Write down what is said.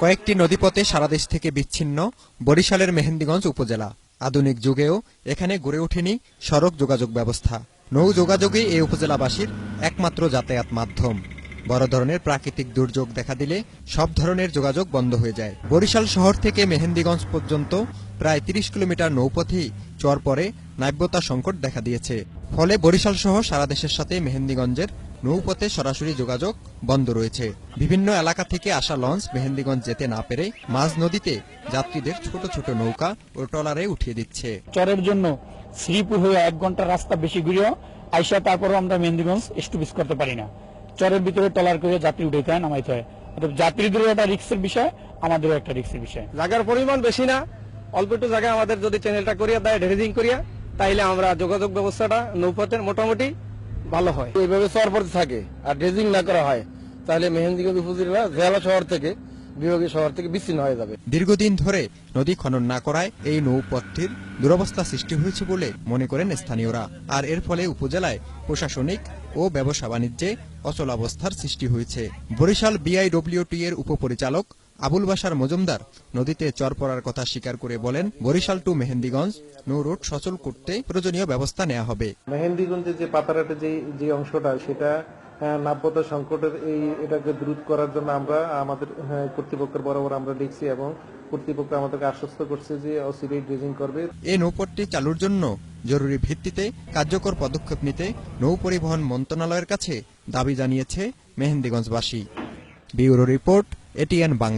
কয়েকটি নদীপথে সারা দেশ থেকে বিচ্ছিন্ন বরিশালের মেহেন্দিগঞ্জ উপজেলা। আধুনিক যুগেও এখানে গড়ে ওঠেনি সড়ক যোগাযোগ ব্যবস্থা। নৌ যোগাযোগই এই উপজেলাবাসীর একমাত্র যাতায়াত মাধ্যম। বড় ধরনের প্রাকৃতিক দুর্যোগ দেখা দিলে সব ধরনের যোগাযোগ বন্ধ হয়ে যায়। বরিশাল শহর থেকে মেহেন্দিগঞ্জ পর্যন্ত প্রায় ৩০ কিলোমিটার নৌপথেই চর পড়ে নাব্যতা সংকট দেখা দিয়েছে। ফলে বরিশাল সহ সারা দেশের সাথে মেহেন্দিগঞ্জের নৌপথে সরাসরি যোগাযোগ বন্ধ রয়েছে। বিভিন্ন এলাকা থেকে আসা লঞ্চ মেহেন্দিগঞ্জ যেতে না পেরে মাঝ নদীতে যাত্রীদের ছোট ছোট নৌকা ও ট্রলারে উঠিয়ে দিচ্ছে। চরের জন্য শ্রীপুর হয়ে 1 ঘন্টা রাস্তা বেশি ঘুরেও আইসা তারপরও আমরা মেহেন্দিগঞ্জ স্টপেজ করতে পারি না। চরের ভিতরে ট্রলার করে যাত্রী উঠাইতে হয়, নামাইতে হয়। যাত্রীদেরও একটা রিস্কের বিষয়, আমাদেরও একটা রিস্কের বিষয়। জায়গার পরিমাণ বেশি না, অল্প একটু জায়গায় আমাদের যদি চ্যানেলটা করিয়া দেয়, ড্রেজিং করিয়া, তাইলে আমরা যোগাযোগ ব্যবস্থাটা নৌপথের মোটামুটি ভালো হয়। এইভাবে চরপথে থাকে আর ড্রেজিং না করা হয় তাহলে মেহেন্দিগঞ্জ উপজেলা জেলা শহর থেকে বিভাগীয় শহর থেকে বিচ্ছিন্ন হয়ে যাবে। দীর্ঘদিন ধরে নদী খনন না করায় এই নৌপথটির দুরবস্থা সৃষ্টি হয়েছে বলে মনে করেন স্থানীয়রা। আর এর ফলে উপজেলায় প্রশাসনিক ও ব্যবসা বাণিজ্যে অচলাবস্থার সৃষ্টি হয়েছে। বরিশাল বিআইডব্লিউটি এর উপপরিচালক আবুল বাশার মজুমদার নদীতে চর পড়ার কথা স্বীকার করে বলেন, বরিশাল টু মেহেন্দিগঞ্জ নৌ রুট সচল করতে প্রয়োজনীয় ব্যবস্থা নেওয়া হবে। মেহেন্দিগঞ্জের যে পাতারাটে যে অংশটা, সেটা নাব্যতা সংকটের এটাকে দ্রুত করার জন্য আমরা আমাদের কর্তৃপক্ষের বরাবর আমরা লিখছি এবং কর্তৃপক্ষ আমাদেরকে আশ্বস্ত করছে যে অচিরেই ড্রেজিং করবে। এই নৌপথটি চালুর জন্য জরুরি ভিত্তিতে কার্যকর পদক্ষেপ নিতে নৌ পরিবহন মন্ত্রণালয়ের কাছে দাবি জানিয়েছে মেহেন্দিগঞ্জবাসী। Bureau report, ATN Bangla.